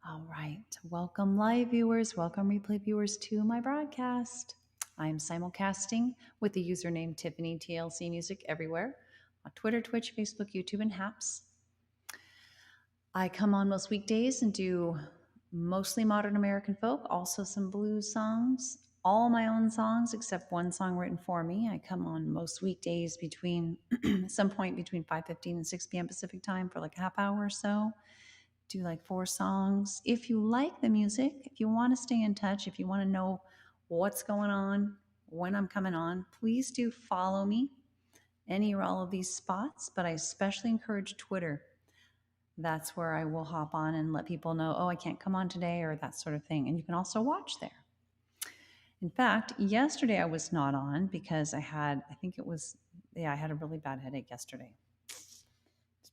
All right. Welcome, live viewers. Welcome, replay viewers, to my broadcast. I am simulcasting with the username Tiffany TLC Music everywhere on Twitter, Twitch, Facebook, YouTube, and Haps. I come on most weekdays and do mostly modern American folk, also some blues songs, all my own songs except one song written for me. I come on most weekdays between some point between 5:15 and 6 p.m. Pacific time for like a half hour or so. Do like 4 songs. If you like the music, if you want to stay in touch, if you want to know what's going on, when I'm coming on, please do follow me any or all of these spots. But I especially encourage Twitter. That's where I will hop on and let people know, oh, I can't come on today, or that sort of thing. And you can also watch there. In fact, yesterday I was not on because I had a really bad headache yesterday. It's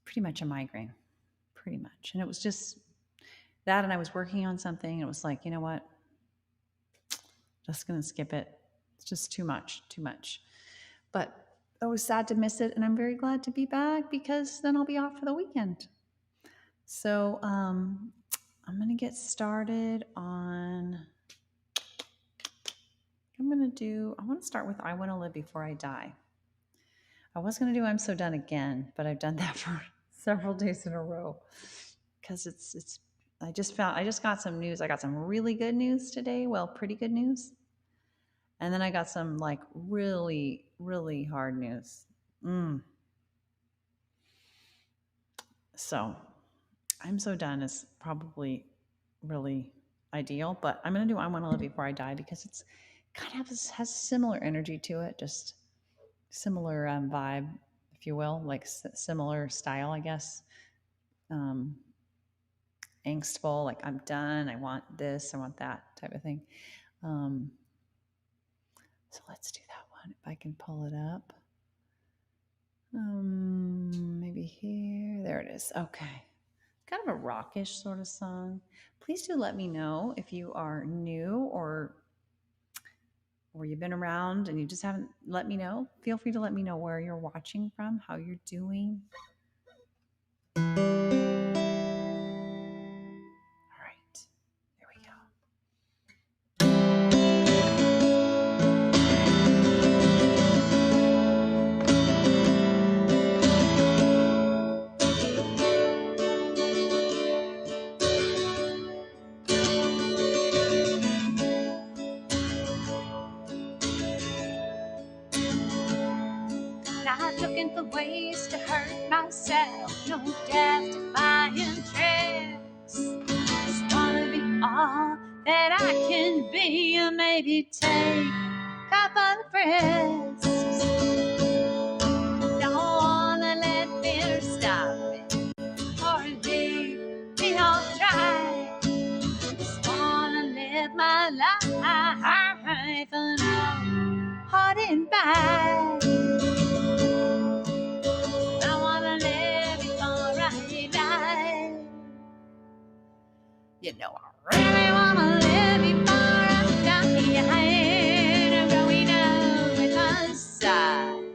pretty much a migraine, pretty much. And it was just that, and I was working on something, and it was like, you know what? Just going to skip it. It's just too much. But I was sad to miss it, and I'm very glad to be back because then I'll be off for the weekend. So I'm going to get started on, I want to start with I Want to Live Before I Die. I was going to do I'm So Done again, but I've done that for several days in a row because I just got some news. I got some really good news today. Well, pretty good news. And then I got some like really, really hard news. So I'm So Done is probably really ideal, but I'm going to do I Want to Live Before I Die because it's kind of has similar energy to it, just similar vibe, if you will, like similar style, I guess. Angstful, like I'm done, I want this, I want that type of thing. So let's do that one if I can pull it up. Maybe here. There it is. Okay. Kind of a rockish sort of song. Please do let me know if you are new or you've been around and you just haven't let me know. Feel free to let me know where you're watching from, how you're doing. All right. Here we go. Not looking for ways to hurt myself, no death-defying tricks. Just wanna be all that I can be, or maybe take a couple of risks. Don't wanna let fear stop me or leave me off track. Just wanna live my life and no holding back. You know, I really wanna live before I die. I'm growing up with my side.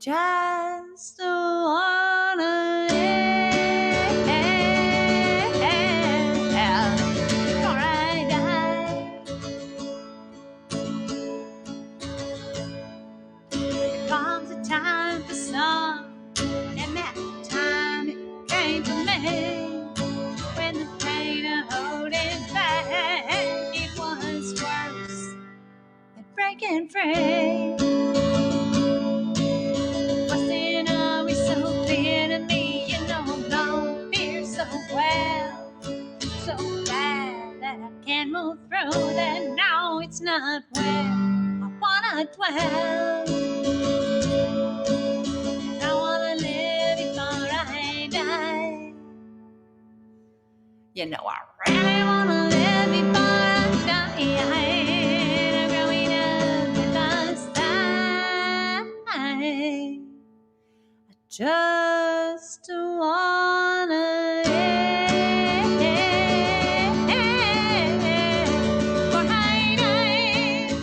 I just wanna live before I die. There comes a time for some, and that time it came for me. Breaking free. Wasn't always so clear to me, you know, no fear so well, so bad that I can't move through that. Now it's not where I wanna dwell. I wanna live before I die. You know, I really wanna live before I die. Just wanna live before I die.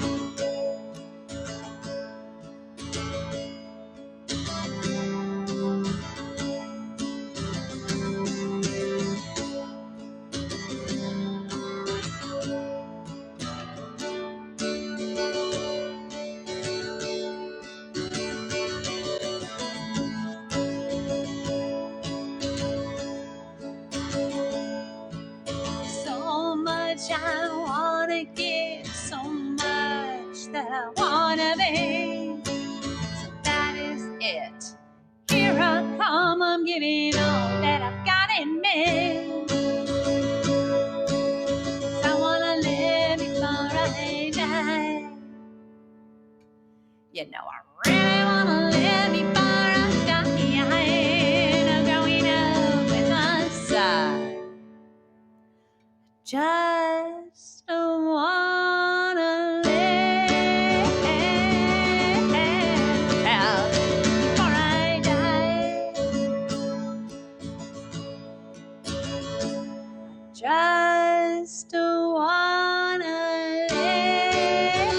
I wanna give so much that I wanna be. So that is it. Here I come, I'm giving all that I've got in me. I wanna live before I die. You know I really wanna live before I die. No growing up with my side. Just wanna live before I die. Just wanna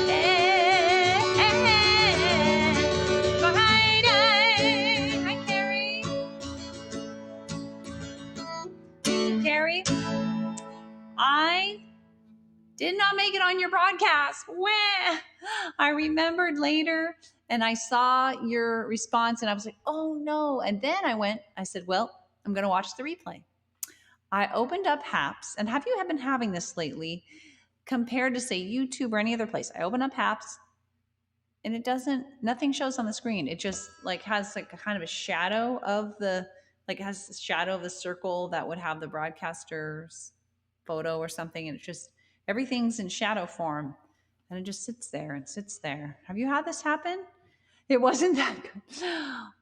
live before I die. Hi, Carrie. Carrie, I did not make it on your broadcast. Wah! I remembered later and I saw your response and I was like, oh no. And then I said, well, I'm going to watch the replay. I opened up Haps, and have you been having this lately compared to say YouTube or any other place? I open up Haps and nothing shows on the screen. It just like has like a kind of a shadow of the circle that would have the broadcaster's photo or something. And it's just, everything's in shadow form and it just sits there and sits there. Have you had this happen? It wasn't that good.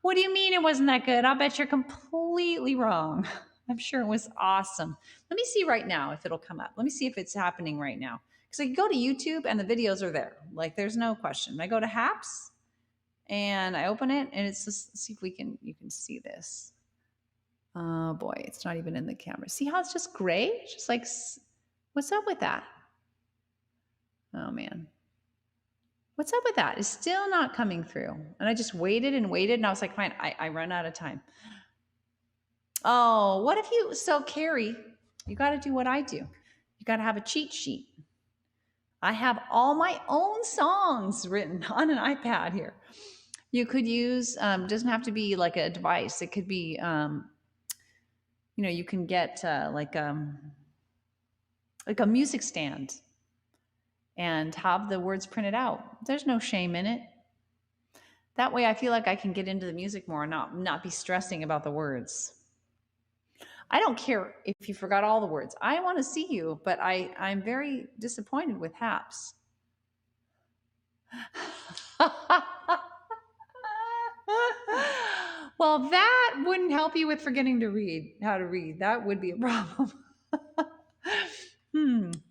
What do you mean it wasn't that good? I'll bet you're completely wrong. I'm sure it was awesome. Let me see right now if it'll come up. Let me see if it's happening right now. Because I can go to YouTube and the videos are there. Like there's no question. I go to Haps and I open it and it's just, see if you can see this. Oh boy, it's not even in the camera. See how it's just gray? It's just like, what's up with that? Oh man. What's up with that? It's still not coming through. And I just waited and waited and I was like, fine, I run out of time. Oh, what if you, so Carrie, you got to do what I do. You got to have a cheat sheet. I have all my own songs written on an iPad here. You could use, doesn't have to be like a device. It could be, you can get like a music stand and have the words printed out. There's no shame in it. That way I feel like I can get into the music more and not be stressing about the words. I don't care if you forgot all the words. I want to see you, but I'm very disappointed with Haps. Well, that wouldn't help you with forgetting how to read. That would be a problem.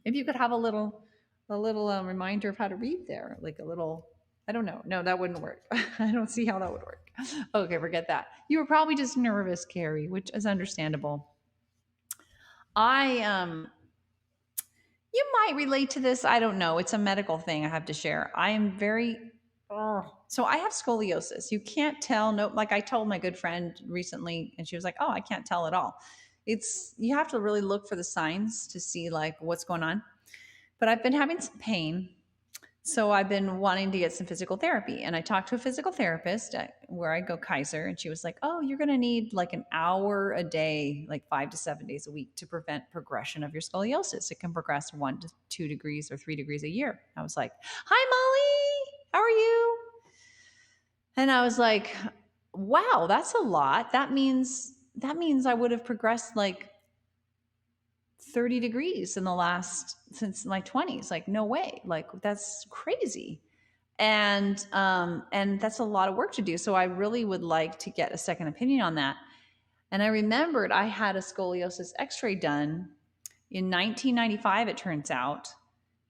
If you could have a little reminder of how to read there, like a little, I don't know. No, that wouldn't work. I don't see how that would work. Okay, forget that. You were probably just nervous, Carrie, which is understandable. You might relate to this. I don't know. It's a medical thing I have to share. I am so I have scoliosis. You can't tell. No, like I told my good friend recently and she was like, oh, I can't tell at all. You have to really look for the signs to see like what's going on. But I've been having some pain. So I've been wanting to get some physical therapy. And I talked to a physical therapist where I go, Kaiser, and she was like, oh, you're going to need like an hour a day, like 5 to 7 days a week to prevent progression of your scoliosis. It can progress 1 to 2 degrees or 3 degrees a year. I was like, hi, Molly, how are you? And I was like, wow, that's a lot. That means I would have progressed like 30 degrees since my 20s. Like, no way. Like, that's crazy. And that's a lot of work to do. So I really would like to get a second opinion on that. And I remembered I had a scoliosis x-ray done in 1995, it turns out,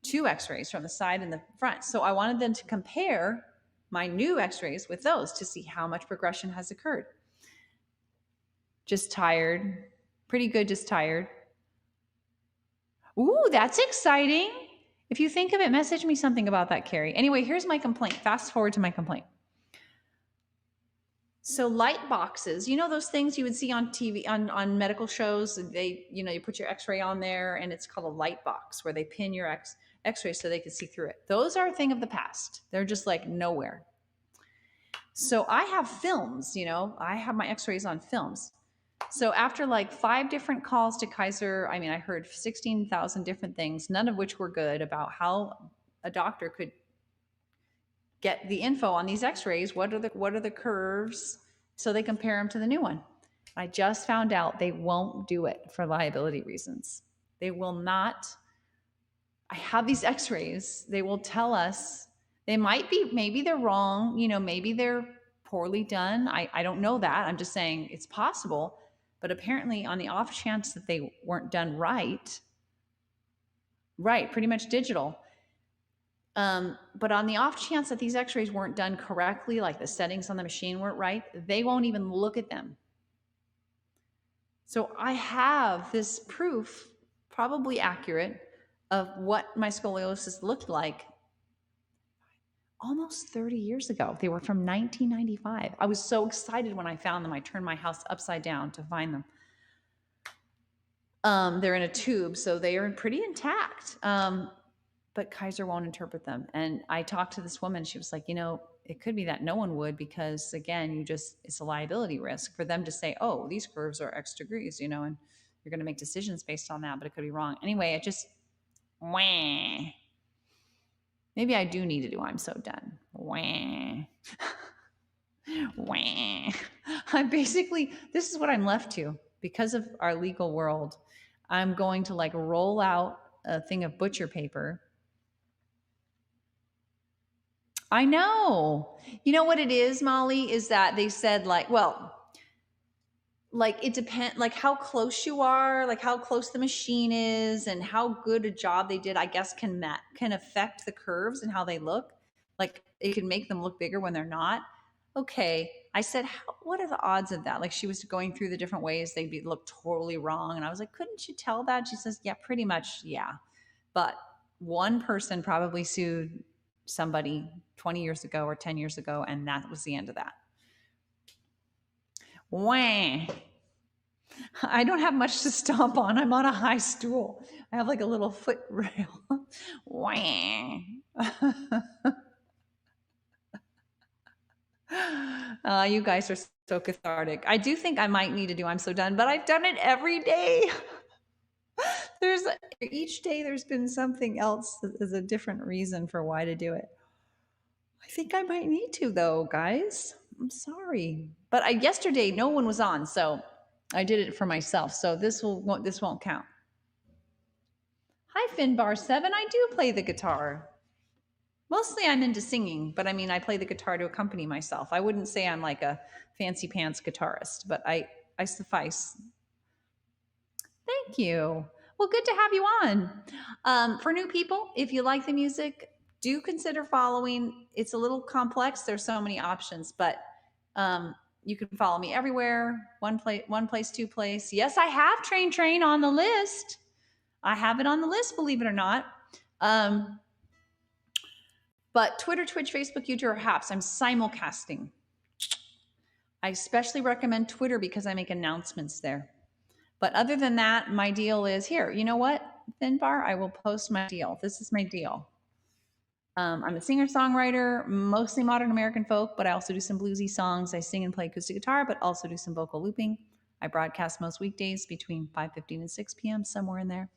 2 x-rays from the side and the front. So I wanted them to compare my new x-rays with those to see how much progression has occurred. Just tired. Pretty good, just tired. Ooh, that's exciting. If you think of it, message me something about that, Carrie. Anyway, here's my complaint. Fast forward to my complaint. So light boxes, those things you would see on TV, on medical shows, you put your x-ray on there and it's called a light box where they pin your x-ray so they can see through it. Those are a thing of the past. They're just like nowhere. So I have films, I have my x-rays on films. So after like 5 different calls to Kaiser, I mean, I heard 16,000 different things, none of which were good about how a doctor could get the info on these x-rays. What are the curves? So they compare them to the new one. I just found out they won't do it for liability reasons. They will not. I have these x-rays. They will tell us, they might be, maybe they're wrong, maybe they're poorly done. I don't know that. I'm just saying it's possible. But apparently on the off chance that they weren't done right, pretty much digital. But on the off chance that these x-rays weren't done correctly, like the settings on the machine weren't right, they won't even look at them. So I have this proof, probably accurate, of what my scoliosis looked like almost 30 years ago. They were from 1995. I was so excited when I found them. I turned my house upside down to find them. They're in a tube, so they are pretty intact. But Kaiser won't interpret them. And I talked to this woman. She was like, it could be that no one would, because again, it's a liability risk for them to say, oh, these curves are X degrees, and you're going to make decisions based on that, but it could be wrong. Anyway, it just, wah. Maybe I do need to do I'm so done. Wah. Wah. I'm basically, this is what I'm left to because of our legal world. I'm going to like roll out a thing of butcher paper. I know. You know what it is, Molly, is that they said like it depends, like how close you are, like how close the machine is and how good a job they did, I guess can affect the curves and how they look. Like it can make them look bigger when they're not. Okay. I said, what are the odds of that? Like she was going through the different ways they'd look totally wrong. And I was like, couldn't you tell that? She says, yeah, pretty much. Yeah. But one person probably sued somebody 20 years ago or 10 years ago, and that was the end of that. Wah. I don't have much to stomp on. I'm on a high stool. I have like a little foot rail. Wah. You guys are so cathartic. I do think I might need to do I'm so done, but I've done it every day. Each day there's been something else that is a different reason for why to do it. I think I might need to though, guys. I'm sorry. But yesterday no one was on, so I did it for myself. So this won't count. Hi Finbar7, I do play the guitar. Mostly I'm into singing, but I mean I play the guitar to accompany myself. I wouldn't say I'm like a fancy pants guitarist, but I suffice. Thank you. Well, good to have you on. For new people, if you like the music, do consider following. It's a little complex. There's so many options, but you can follow me everywhere. One place, two place. Yes, I have Train on the list. I have it on the list, believe it or not. But Twitter, Twitch, Facebook, YouTube, or Haps, I'm simulcasting. I especially recommend Twitter because I make announcements there. But other than that, my deal is here. You know what, Finbar? I will post my deal. This is my deal. I'm a singer-songwriter, mostly modern American folk, but I also do some bluesy songs. I sing and play acoustic guitar, but also do some vocal looping. I broadcast most weekdays between 5:15 and 6 p.m., somewhere in there.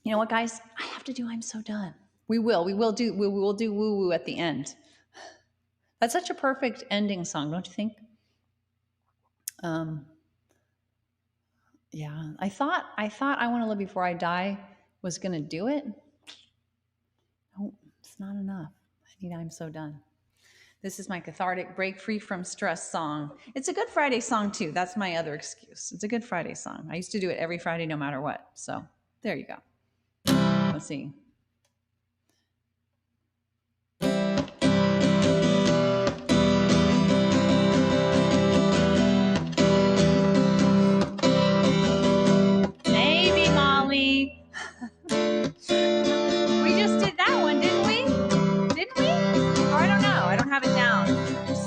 You know what, guys? I have to do I'm so done. We will do woo-woo at the end. That's such a perfect ending song, don't you think? Yeah, I thought I Want to Live Before I Die was going to do it. No, it's not enough. I need I'm So Done. This is my cathartic break free from stress song. It's a Good Friday song too. That's my other excuse. It's a Good Friday song. I used to do it every Friday no matter what. So there you go. Let's see. Maybe, Molly. We just did that one, didn't we? Didn't we? Or I don't know. I don't have it down.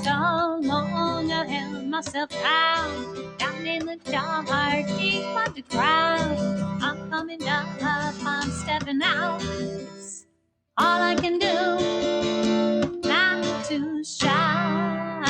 So long I held myself down in the dark, deep underground. I'm coming up, I'm stepping out. It's all I can do, not to shine.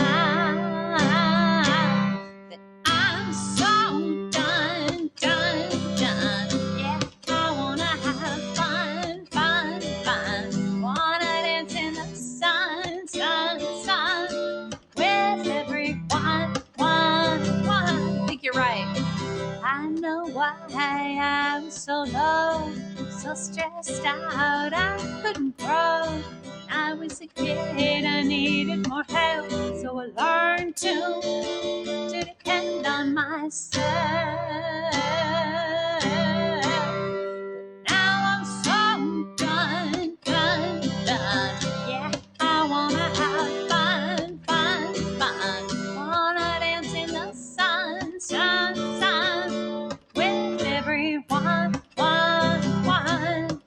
why I was so low, so stressed out I couldn't grow. I was a kid, I needed more help, so I learned to depend on myself. Now I'm so done. Yeah, I wanna have fun. Wanna dance in the sun, with everyone, one.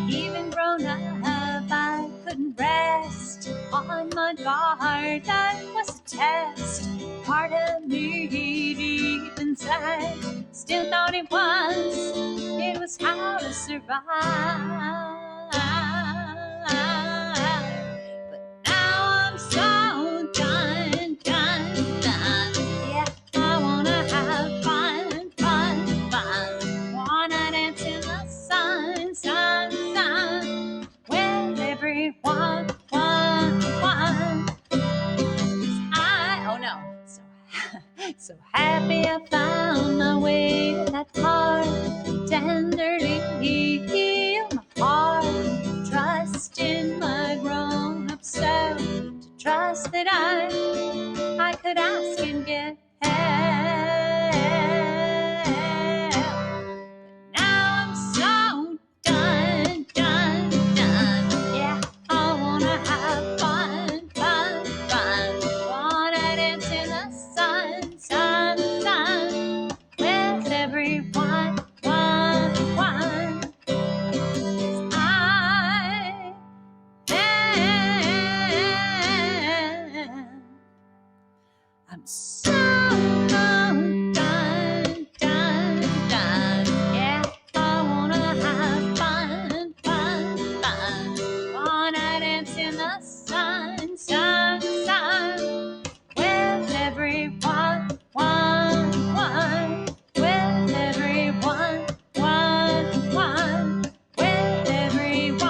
Even grown up, I couldn't rest on my guard. That was a test. Part of me deep inside still thought it was how to survive. But now I'm so done. Yeah, I wanna have fun. Wanna dance in the sun, with everyone, one. So happy I found my way to that part, tenderly heal my heart, trust in my grown-up self, to trust that I could ask and get help. Now I'm so done. Yeah, I wanna have fun. Wanna dance in the sun, with everyone, one. I'm so done. Yeah, I wanna have fun. Wanna dance in the sun, with everyone, one. With everyone, one. With everyone.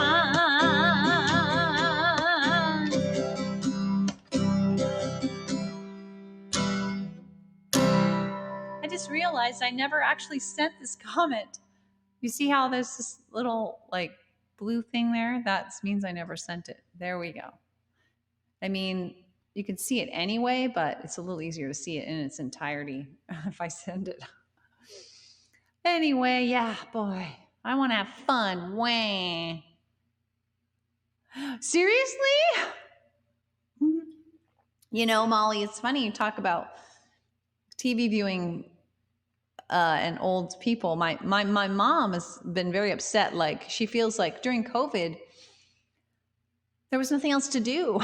I just realized I never actually sent this comment. You see how there's this little like blue thing there? That means I never sent it. There we go. I mean, you can see it anyway, but it's a little easier to see it in its entirety if I send it. Anyway, yeah, boy, I want to have fun. Wah. Seriously? You know, Molly, it's funny you talk about TV viewing and old people. My mom has been very upset. Like, she feels like during COVID, there was nothing else to do.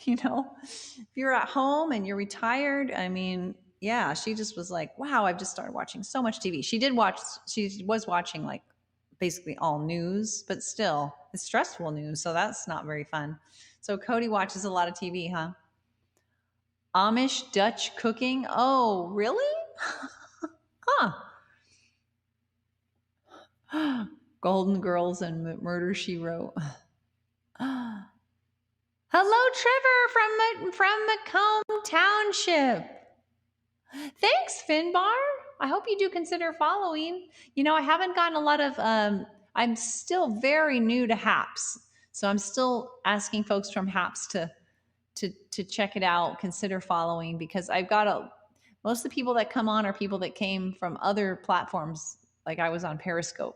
You know, if you're at home and you're retired, I mean, yeah, she just was like, wow, I've just started watching so much TV. She was watching like basically all news, but still it's stressful news. So that's not very fun. So Cody watches a lot of TV, huh? Amish Dutch cooking. Oh, really? Huh. Golden Girls and Murder, She Wrote. Hello, Trevor from Macomb Township. Thanks, Finbar. I hope you do consider following. You know, I haven't gotten a lot of, I'm still very new to HAPS. So I'm still asking folks from HAPS to check it out, consider following, because I've got most of the people that come on are people that came from other platforms, like I was on Periscope.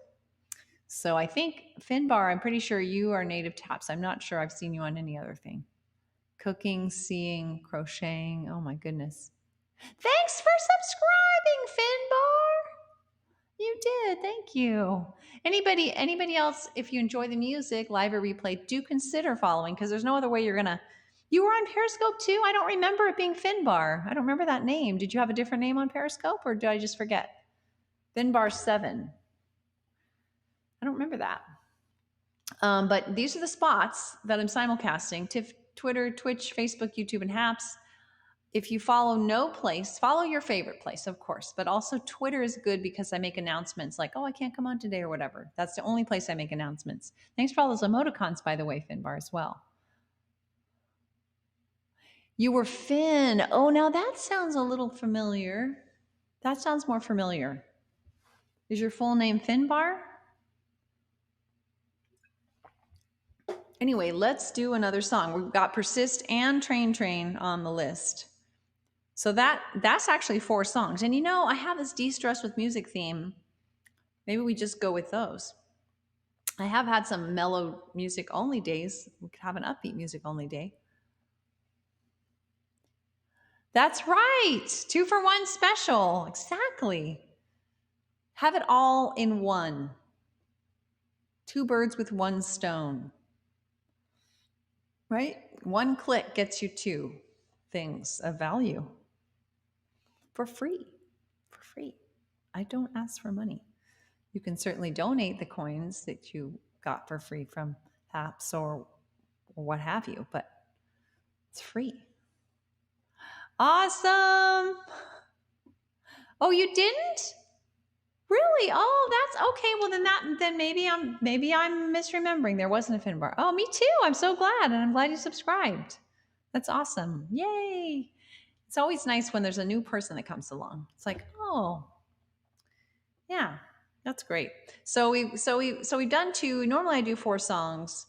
So I think, Finbar, I'm pretty sure you are native to HAPS. I'm not sure I've seen you on any other thing. Cooking, seeing, crocheting. Oh my goodness. Thanks for subscribing, Finbar. You did. Thank you. Anybody else, if you enjoy the music, live or replay, do consider following, because there's no other way you're going to. You were on Periscope too? I don't remember it being Finbar. I don't remember that name. Did you have a different name on Periscope, or did I just forget? Finbar7. I don't remember that. But these are the spots that I'm simulcasting: Twitter, Twitch, Facebook, YouTube, and HAPS. If you follow no place, follow your favorite place, of course. But also Twitter is good because I make announcements like, oh, I can't come on today or whatever. That's the only place I make announcements. Thanks for all those emoticons, by the way, Finbar, as well. You were Finn. Oh, now that sounds a little familiar. That sounds more familiar. Is your full name Finbar? Anyway, let's do another song. We've got Persist and Train Train on the list. So that's actually 4 songs. And you know, I have this de-stress with music theme. Maybe we just go with those. I have had some mellow music only days. We could have an upbeat music only day. That's right. 2 for 1 special. Exactly. Have it all in one. 2 birds with 1 stone. Right? 1 click gets you 2 things of value for free. For free. I don't ask for money. You can certainly donate the coins that you got for free from apps or what have you, but it's free. Awesome. Oh, you didn't? Really? Oh, that's okay. Well, then maybe I'm misremembering. There wasn't a Finbar. Oh, me too. I'm so glad, and I'm glad you subscribed. That's awesome. Yay. It's always nice when there's a new person that comes along. It's like, oh, yeah, that's great. So we've done 2. Normally I do 4 songs,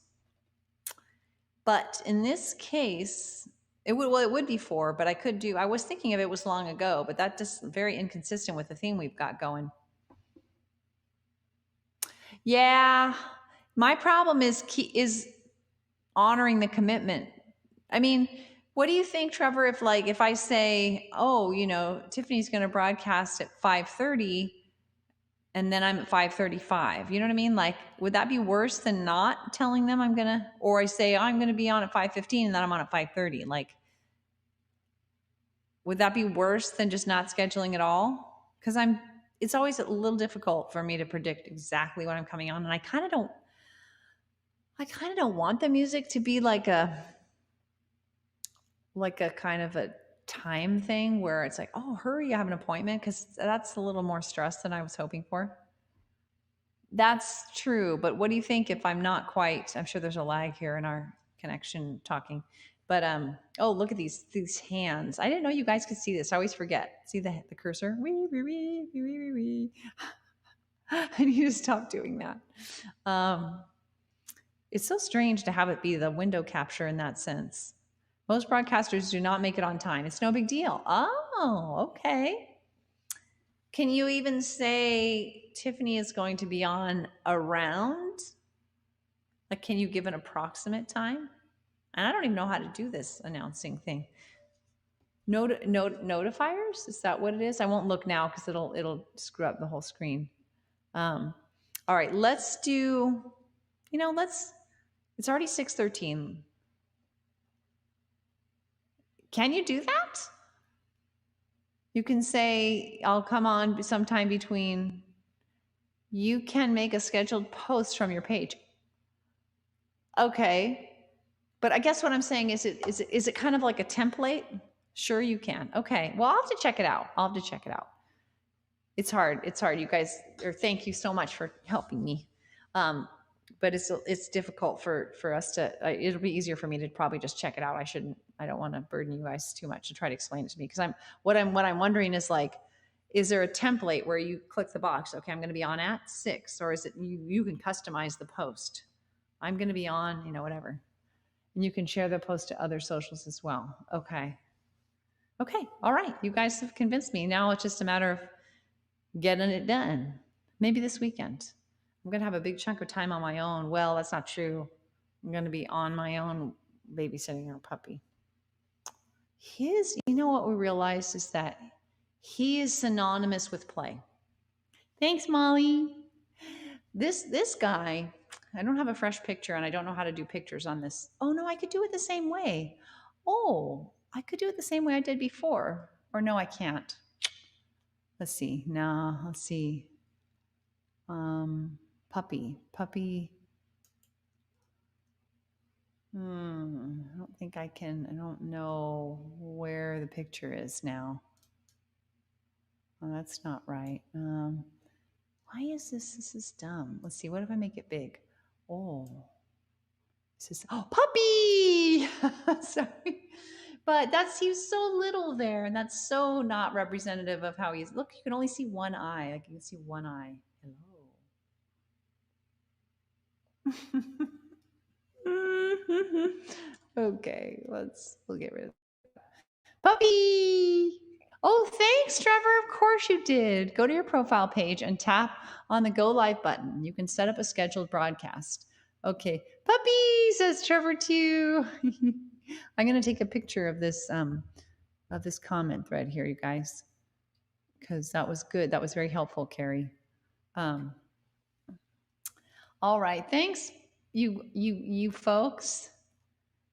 but in this case, it would be 4. But I was thinking of it was long ago, but that just very inconsistent with the theme we've got going. Yeah, my problem is honoring the commitment. I mean, what do you think, Trevor, if I say, oh, Tiffany's going to broadcast at 5:30 and then I'm at 5:35, you know what I mean? Like, would that be worse than not telling them or I say, oh, I'm going to be on at 5:15 and then I'm on at 5:30? Like, would that be worse than just not scheduling at all? Because it's always a little difficult for me to predict exactly when I'm coming on. And I kind of don't want the music to be like a kind of a time thing where it's like, oh, hurry, I have an appointment, because that's a little more stress than I was hoping for. That's true. But what do you think if I'm not quite, I'm sure there's a lag here in our connection talking. But oh, look at these hands. I didn't know you guys could see this. I always forget. See the cursor? Wee, wee, wee, wee, wee, wee. I need to stop doing that. It's so strange to have it be the window capture in that sense. Most broadcasters do not make it on time. It's no big deal. Oh, okay. Can you even say Tiffany is going to be on around? Like, can you give an approximate time? And I don't even know how to do this announcing thing. Notifiers? Is that what it is? I won't look now because it'll screw up the whole screen. All right, let's do, it's already 6:13. Can you do that? You can say, I'll come on sometime between. You can make a scheduled post from your page. Okay. But I guess what I'm saying is it kind of like a template? Sure, you can. Okay. Well, I'll have to check it out. It's hard. You guys, or thank you so much for helping me. But it's difficult for us to, it'll be easier for me to probably just check it out. I don't want to burden you guys too much to try to explain it to me. Because what I'm wondering is, like, is there a template where you click the box? Okay, I'm going to be on at 6, or is it you can customize the post? I'm going to be on, whatever. And you can share the post to other socials as well. Okay. All right. You guys have convinced me. Now it's just a matter of getting it done. Maybe this weekend. I'm going to have a big chunk of time on my own. Well, that's not true. I'm going to be on my own babysitting our puppy. What we realized is that he is synonymous with play. Thanks, Molly. This guy, I don't have a fresh picture and I don't know how to do pictures on this. Oh no, I could do it the same way. Oh, I could do it the same way I did before. Or no, I can't. Let's see. No, let's see. Puppy. I don't think I can. I don't know where the picture is now. Oh, that's not right. Why is this? This is dumb. Let's see. What if I make it big? Oh, puppy. Sorry. But he's so little there, and that's so not representative of how he's. Look, you can only see one eye. Like, you can see one eye. Okay, we'll get rid of puppy. Oh, thanks, Trevor. Of course you did. Go to your profile page and tap on the go live button. You can set up a scheduled broadcast. Okay, puppy, says Trevor too. I'm gonna take a picture of this comment thread here, you guys, because that was good. That was very helpful, Carrie. All right, thanks, you folks.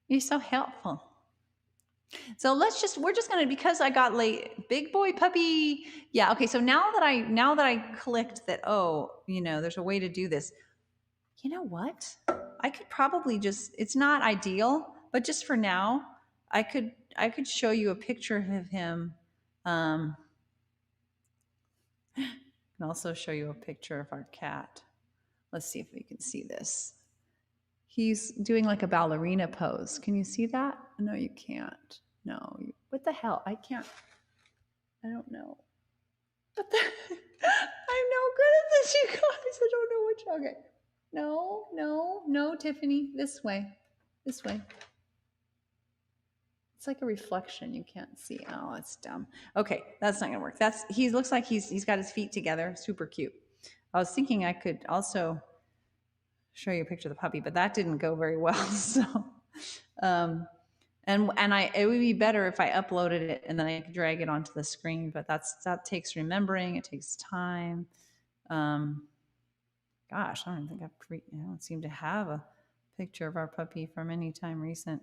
You're so helpful. So we're just gonna, because I got late, big boy puppy. Yeah, okay, so now that I clicked that, oh, there's a way to do this. You know what? I could probably just, it's not ideal, but just for now, I could show you a picture of him. I can also show you a picture of our cat. Let's see if we can see this. He's doing like a ballerina pose. Can you see that? No, you can't. No, what the hell? I can't. I don't know. What the? I'm no good at this, you guys. I don't know which. Okay. No, Tiffany. This way. This way. It's like a reflection. You can't see. Oh, it's dumb. Okay, that's not gonna work. He looks like he's got his feet together. Super cute. I was thinking I could also show you a picture of the puppy, but that didn't go very well. So, it would be better if I uploaded it and then I could drag it onto the screen. But that takes remembering. It takes time. Gosh, I don't seem to have a picture of our puppy from any time recent.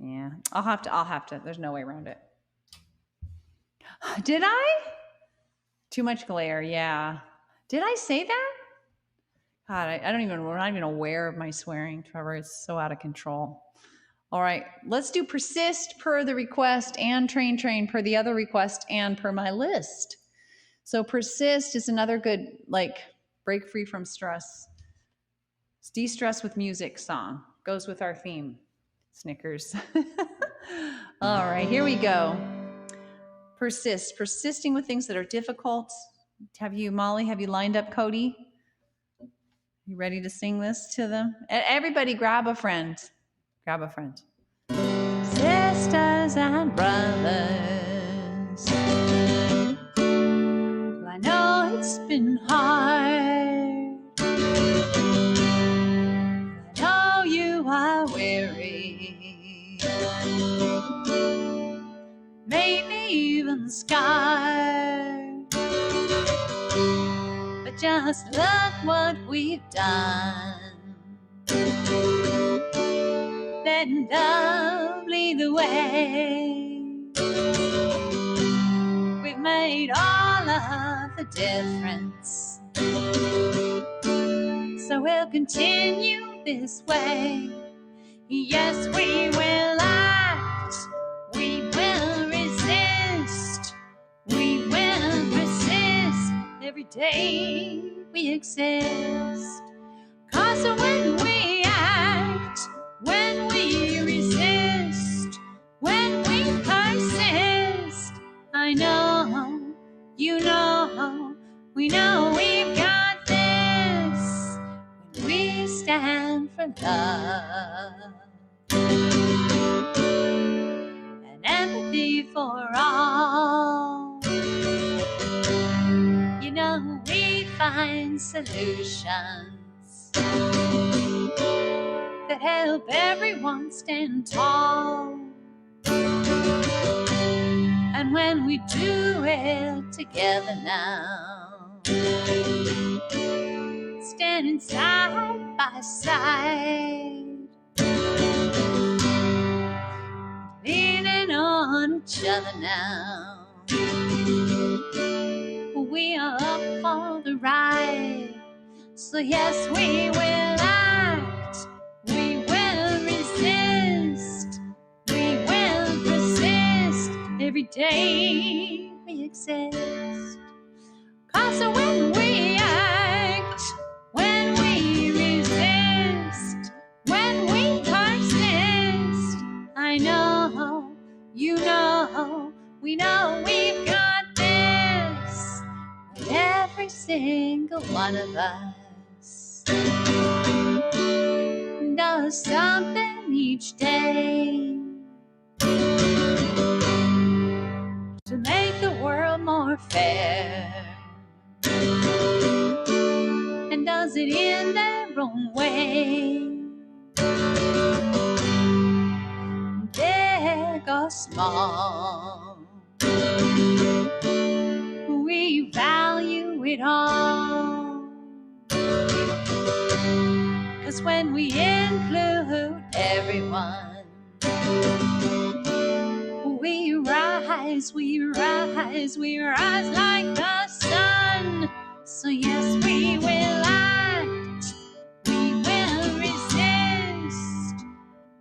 Yeah, I'll have to. There's no way around it. Did I? Too much glare. Yeah. Did I say that? God, we're not even aware of my swearing, Trevor. It's so out of control. All right, let's do persist per the request and train per the other request and per my list. So persist is another good, break free from stress. De-stress with music song. Goes with our theme. Snickers. All right, here we go. Persist. Persisting with things that are difficult. Molly, have you lined up Cody? You ready to sing this to them? Everybody grab a friend. Grab a friend. Sisters and brothers, I know it's been hard. I know you are weary, maybe even scarred. But just look what we've done. Then love lead the way. We've made all of the difference. So we'll continue this way. Yes, we will act. We will resist. We will persist every day we exist. 'Cause when we act, when we resist, when we persist, I know, you know, we know we've got this. When we stand for love and empathy for all, you know we find solutions that help everyone stand tall. And when we do it together now, standing side by side, leaning on each other now, we are up for the ride. So yes, we will act, we will resist, we will persist every day we exist. 'Cause when we act, when we resist, when we persist, I know, you know, we know we've got this. Every single one of us Does something each day to make the world more fair, and does it in their own way, big or small. We value it all, 'cause when we include everyone, we rise, we rise, we rise like the sun. So yes, we will act, we will resist,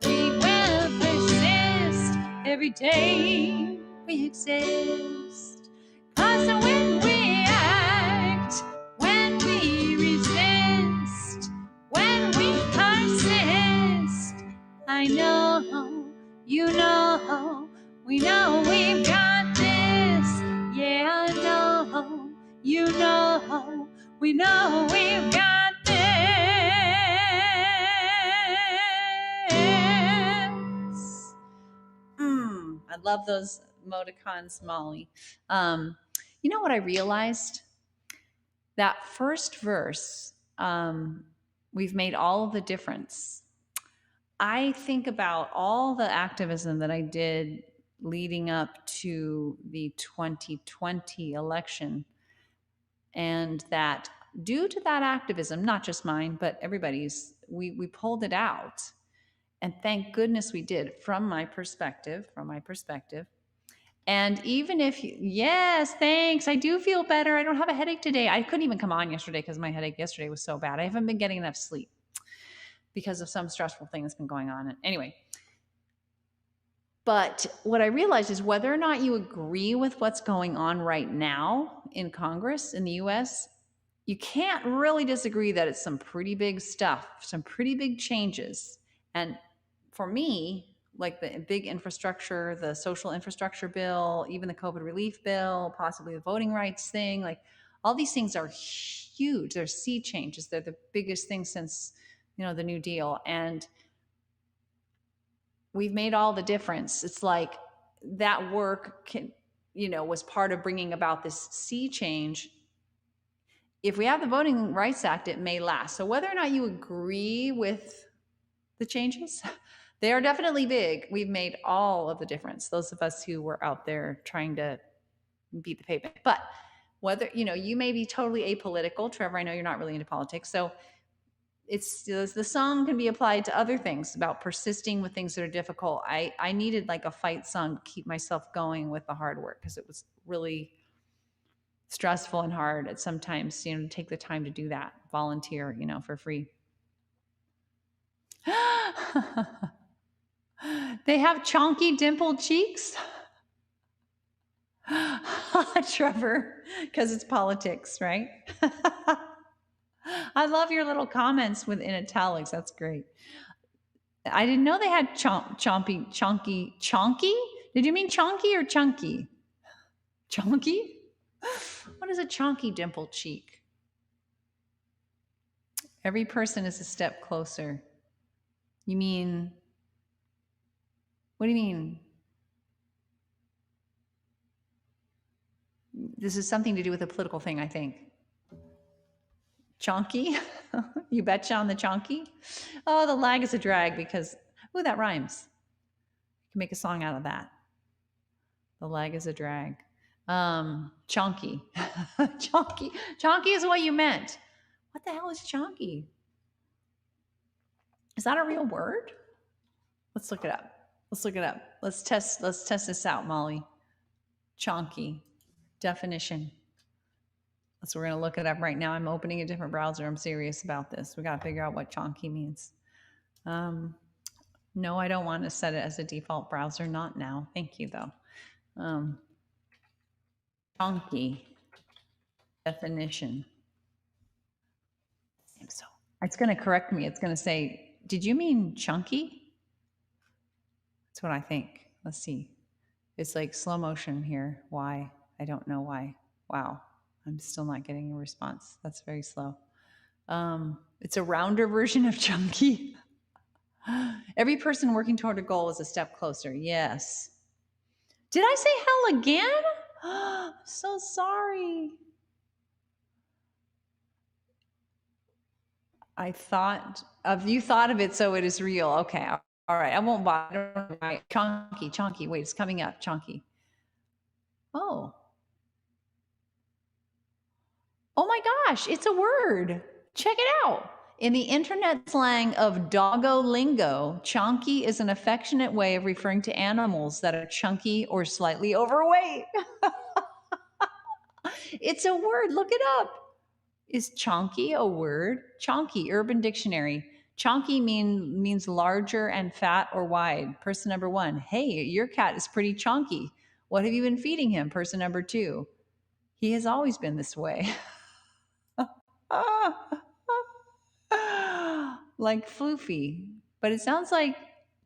we will persist every day we exist. 'Cause when we act, when we resist, when we persist, I know, you know, we know we've got this. Yeah, I know, you know, we know we've got this. I love those emoticons, Molly. You know what I realized? That first verse, we've made all of the difference. I think about all the activism that I did leading up to the 2020 election, and that due to that activism, not just mine, but everybody's, we pulled it out. And thank goodness we did, from my perspective. And even if, yes, thanks. I do feel better. I don't have a headache today. I couldn't even come on yesterday because my headache yesterday was so bad. I haven't been getting enough sleep because of some stressful thing that's been going on. Anyway, but what I realized is whether or not you agree with what's going on right now in Congress in the US, you can't really disagree that it's some pretty big stuff, some pretty big changes. And for me, like the big infrastructure, the social infrastructure bill, even the COVID relief bill, possibly the voting rights thing, like all these things are huge. They're sea changes. They're the biggest thing since, the New Deal. And we've made all the difference. It's like that work was part of bringing about this sea change. If we have the Voting Rights Act, it may last. So whether or not you agree with the changes, they are definitely big. We've made all of the difference, those of us who were out there trying to beat the pavement. But whether, you may be totally apolitical. Trevor, I know you're not really into politics. So the song can be applied to other things about persisting with things that are difficult. I needed like a fight song to keep myself going with the hard work, because it was really stressful and hard at sometimes, to take the time to do that, volunteer, for free. They have chonky dimpled cheeks. Trevor, because it's politics, right? I love your little comments in italics. That's great. I didn't know they had chonky. Did you mean chonky or chunky? Chonky? What is a chonky dimpled cheek? Every person is a step closer. You mean, what do you mean? This is something to do with a political thing, I think. Chonky? You betcha on the chonky? Oh, the lag is a drag because, that rhymes. You can make a song out of that. The lag is a drag. Chonky. Chonky is what you meant. What the hell is chonky? Is that a real word? Let's look it up. Let's test this out, Molly. Chonky. Definition. So we're going to look it up right now. I'm opening a different browser. I'm serious about this. We got to figure out what chonky means. No, I don't want to set it as a default browser. Not now. Thank you, though. Chonky definition. So it's going to correct me. It's going to say, did you mean chunky? That's what I think. Let's see. It's like slow motion here. Why? I don't know why. Wow. I'm still not getting a response. That's very slow. It's a rounder version of chunky. Every person working toward a goal is a step closer. Yes. Did I say hell again? So sorry. You thought of it, so it is real. Okay. All right. I won't bother. Right. Chunky. Wait, it's coming up. Chunky. Oh. Oh my gosh, it's a word. Check it out. In the internet slang of doggo lingo, chonky is an affectionate way of referring to animals that are chunky or slightly overweight. It's a word. Look it up. Is chonky a word? Chonky, Urban Dictionary. Chonky means larger and fat or wide. Person number 1, hey, your cat is pretty chonky. What have you been feeding him? Person number 2, he has always been this way. Like floofy. But it sounds like,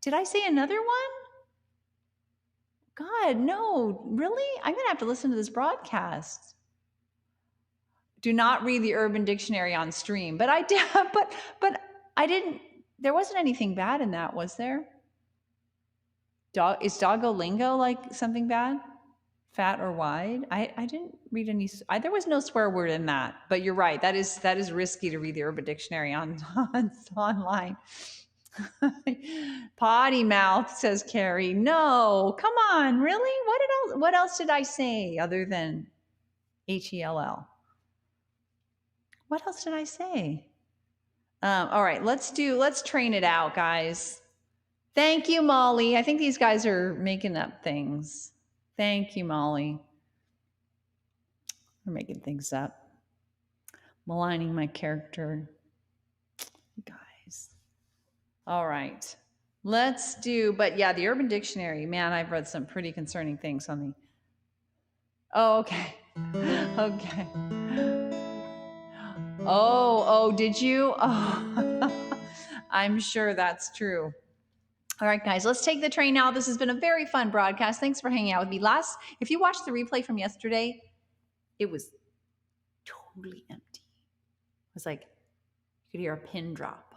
did I say another one? God, no, really? I'm going to have to listen to this broadcast. Do not read the Urban Dictionary on stream. But I did, but I didn't, there wasn't anything bad in that, was there? Is doggo lingo like something bad? Fat or wide? I didn't read any, there was no swear word in that, but you're right. That is risky to read the Urban Dictionary online. Potty mouth, says Carrie. No, come on, really? What else did I say other than HELL? What else did I say? All right, let's train it out, guys. Thank you, Molly. I think these guys are making up things. Thank you, Molly. We're making things up. Maligning my character. Guys. All right. Let's do, but yeah, the Urban Dictionary, man, I've read some pretty concerning things on the, oh, okay. Okay. Oh, did you? Oh, I'm sure that's true. All right, guys, let's take the train now. This has been a very fun broadcast. Thanks for hanging out with me. If you watched the replay from yesterday, it was totally empty. It was like, you could hear a pin drop.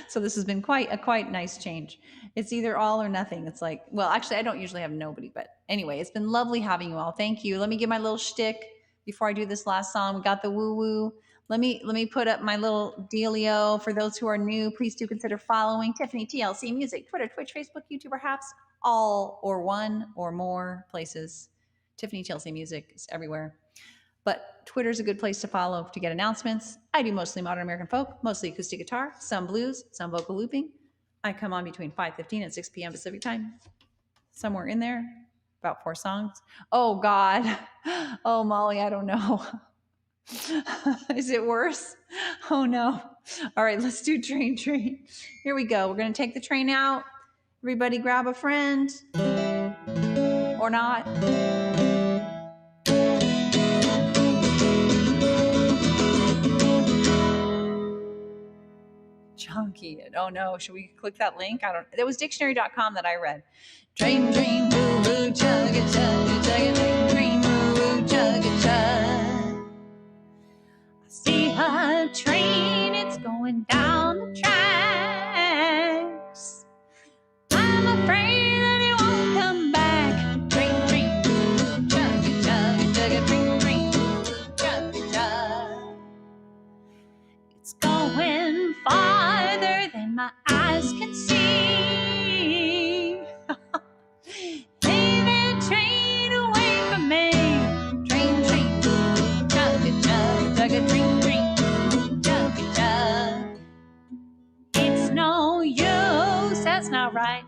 So this has been quite a nice change. It's either all or nothing. It's like, well, actually, I don't usually have nobody, but anyway, it's been lovely having you all. Thank you. Let me give my little shtick before I do this last song. We got the woo-woo. Let me put up my little dealio. For those who are new, please do consider following Tiffany TLC Music, Twitter, Twitch, Facebook, YouTube, perhaps all or one or more places. Tiffany TLC Music is everywhere. But Twitter is a good place to follow to get announcements. I do mostly modern American folk, mostly acoustic guitar, some blues, some vocal looping. I come on between 5:15 and 6 p.m. Pacific time. Somewhere in there, about 4 songs. Oh, God. Oh, Molly, I don't know. Is it worse? Oh, no. All right, let's do train. Here we go. We're going to take the train out. Everybody grab a friend. Or not. Chunky. Oh no, should we click that link? That was dictionary.com that I read. Train, woo, woo, chugga, chugga, chugga, train, woo, woo, chugga, chugga. I see a train, it's going down the tracks. I'm afraid that it won't come back. Train, woo, chugga, chugga, chugga, train, woo, chugga, chugga. It's going farther than my eyes can see. Leave that train away from me. Train, chugga, chugga, chugga, train, chugga, chugga. It's no use, that's not right.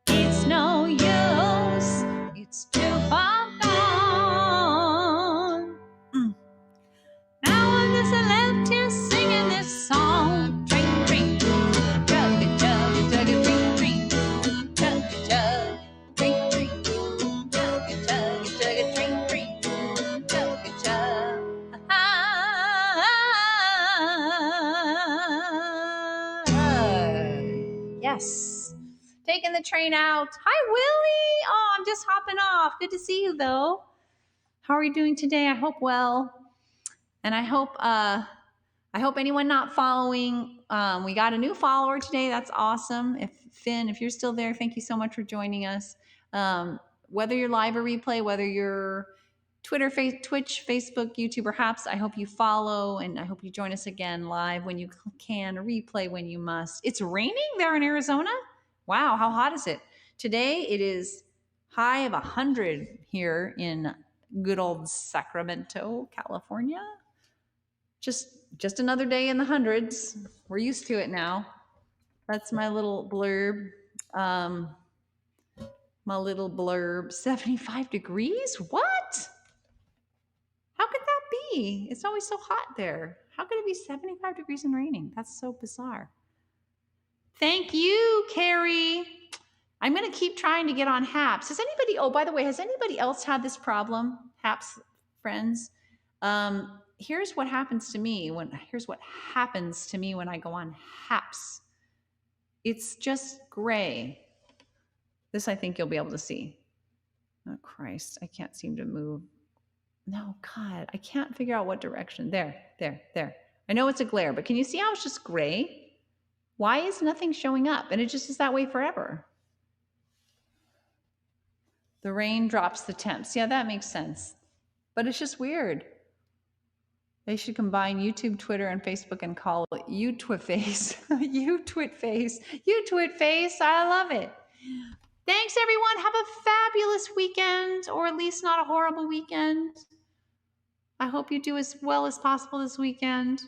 It's no use, it's too far gone. Now I'm just left here singing this song. Train, chugga, chugga, chugga, train, chugga, chugga, train, chugga, chugga, chugga, train, chugga, chugga. Yes. Taking the train out. Hi, Willie. Oh, I'm just hopping off. Good to see you, though. How are you doing today? I hope well. And I hope I hope anyone not following, we got a new follower today. That's awesome. If Finn, if you're still there, thank you so much for joining us. Whether you're live or replay, whether you're Twitter, Twitch, Facebook, YouTube, or Haps, I hope you follow, and I hope you join us again live when you can, replay when you must. It's raining there in Arizona? Wow, how hot is it? Today it is high of 100 here in good old Sacramento, California. Just another day in the hundreds. We're used to it now. That's my little blurb. My little blurb. 75 degrees? What? How could that be? It's always so hot there. How could it be 75 degrees and raining? That's so bizarre. Thank you, Carrie. I'm going to keep trying to get on Haps. Has anybody, oh, by the way, has anybody else had this problem? Haps friends? Here's what happens to me when I go on Haps. It's just gray. This I think you'll be able to see. Oh, Christ, I can't seem to move. No, God, I can't figure out what direction. There. I know it's a glare, but can you see how it's just gray? Why is nothing showing up? And it just is that way forever. The rain drops the temps. Yeah, that makes sense. But it's just weird. They should combine YouTube, Twitter, and Facebook and call it YouTwitface. YouTwitface. I love it. Thanks, everyone. Have a fabulous weekend, or at least not a horrible weekend. I hope you do as well as possible this weekend.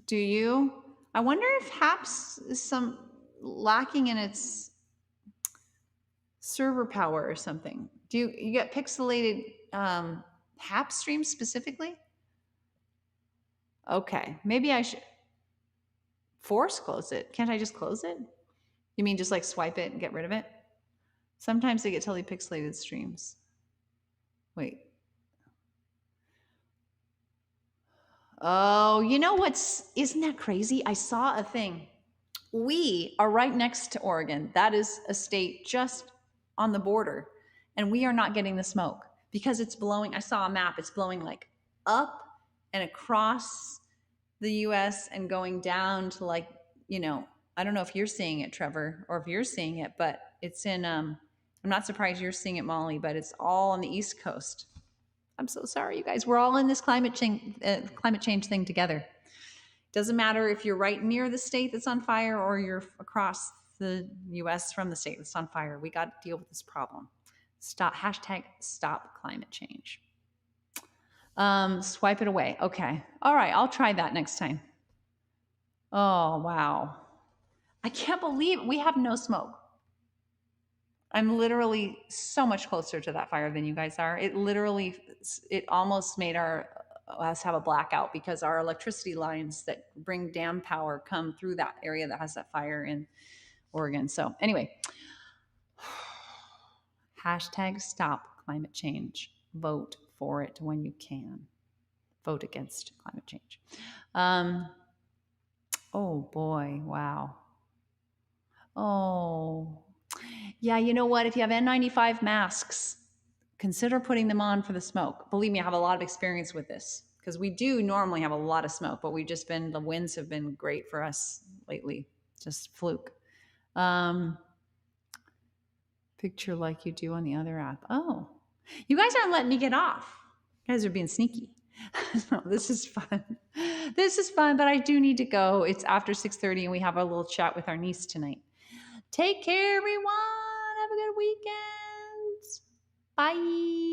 Do you? I wonder if Haps is some lacking in its server power or something. Do you get pixelated Haps streams specifically? Okay, maybe I should force close it. Can't I just close it? You mean just like swipe it and get rid of it? Sometimes they get totally pixelated streams. Wait. Oh, you know isn't that crazy? I saw a thing. We are right next to Oregon. That is a state just on the border. And we are not getting the smoke because it's blowing. I saw a map. It's blowing like up and across the US and going down to like, I don't know if you're seeing it, Trevor, or if you're seeing it, but it's in, I'm not surprised you're seeing it, Molly, but it's all on the East Coast. I'm so sorry, you guys. We're all in this climate change thing together. Doesn't matter if you're right near the state that's on fire or you're across the US from the state that's on fire. We got to deal with this problem. Stop climate change. Swipe it away. Okay. All right. I'll try that next time. Oh, wow. I can't believe we have no smoke. I'm literally so much closer to that fire than you guys are. It almost made us have a blackout because our electricity lines that bring dam power come through that area that has that fire in Oregon. So anyway, #stop climate change. Vote for it when you can. Vote against climate change. Oh boy, wow. Oh, yeah, you know what? If you have N95 masks, consider putting them on for the smoke. Believe me, I have a lot of experience with this because we do normally have a lot of smoke, but the winds have been great for us lately. Just fluke. Picture like you do on the other app. Oh, you guys aren't letting me get off. You guys are being sneaky. No, this is fun. This is fun, but I do need to go. It's after 6:30 and we have a little chat with our niece tonight. Take care, everyone. Have a good weekend. Bye.